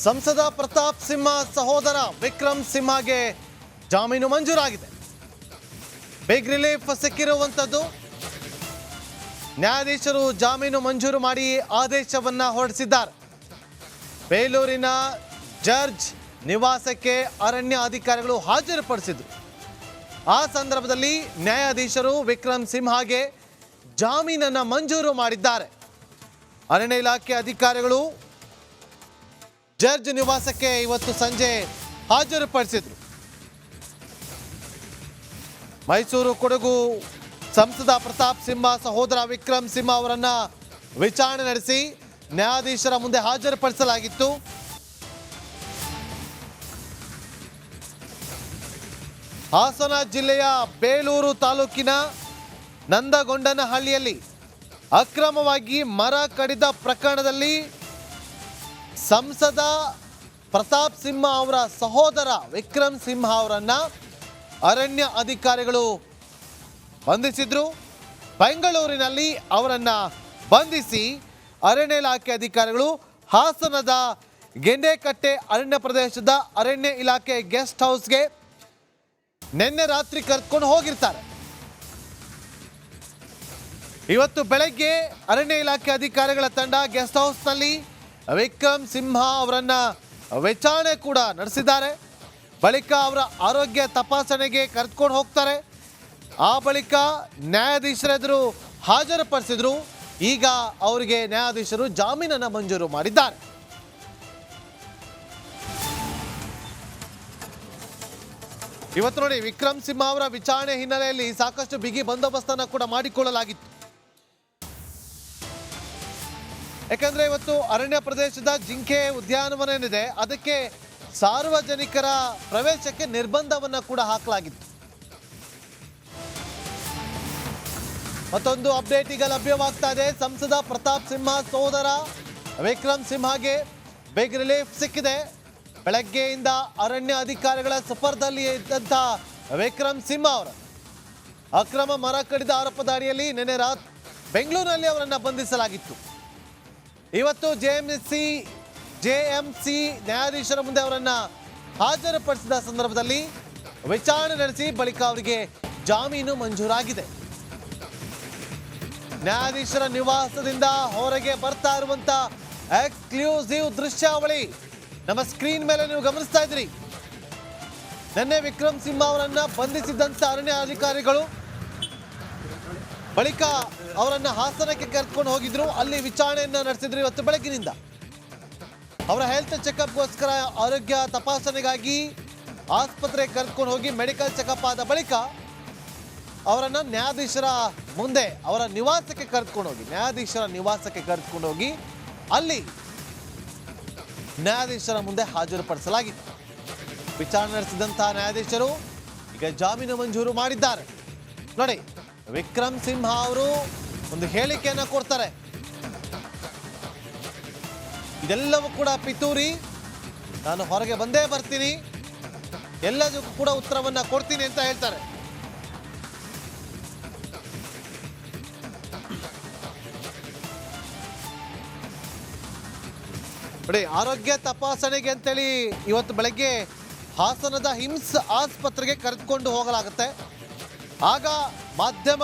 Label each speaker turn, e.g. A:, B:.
A: ಸಂಸದ ಪ್ರತಾಪ್ ಸಿಂಹ ಸಹೋದರ ವಿಕ್ರಮ್ ಸಿಂಹಗೆ ಜಾಮೀನು ಮಂಜೂರಾಗಿದೆ. Big relief ಸಿಕ್ಕಿರುವಂತದ್ದು. ನ್ಯಾಯಾಧೀಶರು ಜಾಮೀನು ಮಂಜೂರು ಮಾಡಿ ಆದೇಶವನ್ನ ಹೊರಡಿಸಿದ್ದಾರೆ. ಬೇಲೂರಿನ ಜಡ್ಜ್ ನಿವಾಸಕ್ಕೆ ಅರಣ್ಯ ಅಧಿಕಾರಿಗಳು ಹಾಜರುಪಡಿಸಿದ್ರು. ಆ ಸಂದರ್ಭದಲ್ಲಿ ನ್ಯಾಯಾಧೀಶರು ವಿಕ್ರಮ್ ಸಿಂಹಗೆ ಜಾಮೀನನ್ನು ಮಂಜೂರು ಮಾಡಿದ್ದಾರೆ. ಅರಣ್ಯ ಇಲಾಖೆ ಅಧಿಕಾರಿಗಳು ಜಡ್ಜ್ ನಿವಾಸಕ್ಕೆ ಇವತ್ತು ಸಂಜೆ ಹಾಜರುಪಡಿಸಿದ್ರು. ಮೈಸೂರು ಕೊಡಗು ಸಂಸದ ಪ್ರತಾಪ್ ಸಿಂಹ ಸಹೋದರ ವಿಕ್ರಮ್ ಸಿಂಹ ಅವರನ್ನ ವಿಚಾರಣೆ ನಡೆಸಿ ನ್ಯಾಯಾಧೀಶರ ಮುಂದೆ ಹಾಜರುಪಡಿಸಲಾಗಿತ್ತು. ಹಾಸನ ಜಿಲ್ಲೆಯ ಬೇಲೂರು ತಾಲೂಕಿನ ನಂದಗೊಂಡನಹಳ್ಳಿಯಲ್ಲಿ ಅಕ್ರಮವಾಗಿ ಮರ ಕಡಿದ ಪ್ರಕರಣದಲ್ಲಿ ಸಂಸದ ಪ್ರತಾಪ್ ಸಿಂಹ ಅವರ ಸಹೋದರ ವಿಕ್ರಮ್ ಸಿಂಹ ಅವರನ್ನ ಅರಣ್ಯ ಅಧಿಕಾರಿಗಳು ಬಂಧಿಸಿದ್ರು. ಬೆಂಗಳೂರಿನಲ್ಲಿ ಅವರನ್ನ ಬಂಧಿಸಿ ಅರಣ್ಯ ಇಲಾಖೆ ಅಧಿಕಾರಿಗಳು ಹಾಸನದ ಗೆಂಡೆಕಟ್ಟೆ ಅರಣ್ಯ ಪ್ರದೇಶದ ಅರಣ್ಯ ಇಲಾಖೆ ಗೆಸ್ಟ್ ಹೌಸ್ಗೆ ನಿನ್ನೆ ರಾತ್ರಿ ಕರ್ಕೊಂಡು ಹೋಗಿರ್ತಾರೆ. ಇವತ್ತು ಬೆಳಗ್ಗೆ ಅರಣ್ಯ ಇಲಾಖೆ ಅಧಿಕಾರಿಗಳ ತಂಡ ಗೆಸ್ಟ್ ಹೌಸ್ನಲ್ಲಿ ವಿಕ್ರಮ್ ಸಿಂಹ ಅವರನ್ನ ವಿಚಾರಣೆ ಕೂಡ ನಡೆಸಿದ್ದಾರೆ. ಬಳಿಕ ಅವರ ಆರೋಗ್ಯ ತಪಾಸಣೆಗೆ ಕರೆದುಕೊಂಡು ಹೋಗ್ತಾರೆ. ಆ ಬಳಿಕ ನ್ಯಾಯಾಧೀಶರೆದುರು ಹಾಜರುಪಡಿಸಿದ್ರು. ಈಗ ಅವರಿಗೆ ನ್ಯಾಯಾಧೀಶರು ಜಾಮೀನನ್ನು ಮಂಜೂರು ಮಾಡಿದ್ದಾರೆ. ಇವತ್ತು ನೋಡಿ, ವಿಕ್ರಮ್ ಸಿಂಹ ಅವರ ವಿಚಾರಣೆ ಹಿನ್ನೆಲೆಯಲ್ಲಿ ಸಾಕಷ್ಟು ಬಿಗಿ ಬಂದೋಬಸ್ತನ್ನು ಕೂಡ ಮಾಡಿಕೊಳ್ಳಲಾಗಿತ್ತು. ಯಾಕಂದ್ರೆ ಇವತ್ತು ಅರಣ್ಯ ಪ್ರದೇಶದ ಜಿಂಕೆ ಉದ್ಯಾನವನ ಏನಿದೆ ಅದಕ್ಕೆ ಸಾರ್ವಜನಿಕರ ಪ್ರವೇಶಕ್ಕೆ ನಿರ್ಬಂಧವನ್ನ ಕೂಡ ಹಾಕಲಾಗಿತ್ತು. ಮತ್ತೊಂದು ಅಪ್ಡೇಟ್ ಈಗ ಲಭ್ಯವಾಗ್ತಾ ಇದೆ. ಸಂಸದ ಪ್ರತಾಪ್ ಸಿಂಹ ಸಹೋದರ ವಿಕ್ರಮ್ ಸಿಂಹಗೆ ಬಿಗ್ ರಿಲೀಫ್ ಸಿಕ್ಕಿದೆ. ಬೆಳಗ್ಗೆಯಿಂದ ಅರಣ್ಯ ಅಧಿಕಾರಿಗಳ ಸುಪರ್ದಲ್ಲಿ ಇದ್ದಂಥ ವಿಕ್ರಮ್ ಸಿಂಹ ಅವರ ಅಕ್ರಮ ಮರ ಕಡಿದ ಆರೋಪದ ಅಡಿಯಲ್ಲಿ ನಿನ್ನೆ ರಾತ್ರಿ ಬೆಂಗಳೂರಿನಲ್ಲಿ ಅವರನ್ನು ಬಂಧಿಸಲಾಗಿತ್ತು. ಇವತ್ತು ಜೆಎಂಸಿ ನ್ಯಾಯಾಧೀಶರ ಮುಂದೆ ಅವರನ್ನ ಹಾಜರುಪಡಿಸಿದ ಸಂದರ್ಭದಲ್ಲಿ ವಿಚಾರಣೆ ನಡೆಸಿ ಬಳಿಕ ಅವರಿಗೆ ಜಾಮೀನು ಮಂಜೂರಾಗಿದೆ. ನ್ಯಾಯಾಧೀಶರ ನಿವಾಸದಿಂದ ಹೊರಗೆ ಬರ್ತಾ ಇರುವಂತ ಎಕ್ಸ್ಕ್ಲೂಸಿವ್ ದೃಶ್ಯಾವಳಿ ನಮ್ಮ ಸ್ಕ್ರೀನ್ ಮೇಲೆ ನೀವು ಗಮನಿಸ್ತಾ ಇದ್ದೀರಿ. ನಿನ್ನೆ ವಿಕ್ರಮ್ ಸಿಂಹ ಅವರನ್ನ ಬಂಧಿಸಿದಂತ ಅರಣ್ಯ ಅಧಿಕಾರಿಗಳು ಬಳಿಕ ಅವರನ್ನ ಹಾಸನಕ್ಕೆ ಕರೆದುಕೊಂಡು ಹೋಗಿದ್ರು. ಅಲ್ಲಿ ವಿಚಾರಣೆಯನ್ನು ನಡೆಸಿದ್ರು. ಇವತ್ತು ಬೆಳಗ್ಗಿನಿಂದ ಅವರ ಹೆಲ್ತ್ ಚೆಕಪ್ಗೋಸ್ಕರ ಆರೋಗ್ಯ ತಪಾಸಣೆಗಾಗಿ ಆಸ್ಪತ್ರೆಗೆ ಕರೆದುಕೊಂಡು ಹೋಗಿ ಮೆಡಿಕಲ್ ಚೆಕಪ್ ಆದ ಬಳಿಕ ಅವರನ್ನು ನ್ಯಾಯಾಧೀಶರ ಮುಂದೆ ಅವರ ನಿವಾಸಕ್ಕೆ ಕರೆದುಕೊಂಡು ಹೋಗಿ ಅಲ್ಲಿ ನ್ಯಾಯಾಧೀಶರ ಮುಂದೆ ಹಾಜರುಪಡಿಸಲಾಗಿತ್ತು. ವಿಚಾರಣೆ ನಡೆಸಿದಂತಹ ನ್ಯಾಯಾಧೀಶರು ಈಗ ಜಾಮೀನು ಮಂಜೂರು ಮಾಡಿದ್ದಾರೆ. ನೋಡಿ, ವಿಕ್ರಮ್ ಸಿಂಹ ಅವರು ಒಂದು ಹೇಳಿಕೆಯನ್ನು ಕೊಡ್ತಾರೆ. ಇದೆಲ್ಲವೂ ಕೂಡ ಪಿತೂರಿ, ನಾನು ಹೊರಗೆ ಬಂದೇ ಬರ್ತೀನಿ, ಎಲ್ಲದಕ್ಕೂ ಕೂಡ ಉತ್ತರವನ್ನ ಕೊಡ್ತೀನಿ ಅಂತ ಹೇಳ್ತಾರೆ. ನೋಡಿ, ಆರೋಗ್ಯ ತಪಾಸಣೆಗೆ ಅಂತೇಳಿ ಇವತ್ತು ಬೆಳಗ್ಗೆ ಹಾಸನದ ಹಿಮ್ಸ್ ಆಸ್ಪತ್ರೆಗೆ ಕರೆದುಕೊಂಡು ಹೋಗಲಾಗುತ್ತೆ. ಆಗ ಮಾಧ್ಯಮ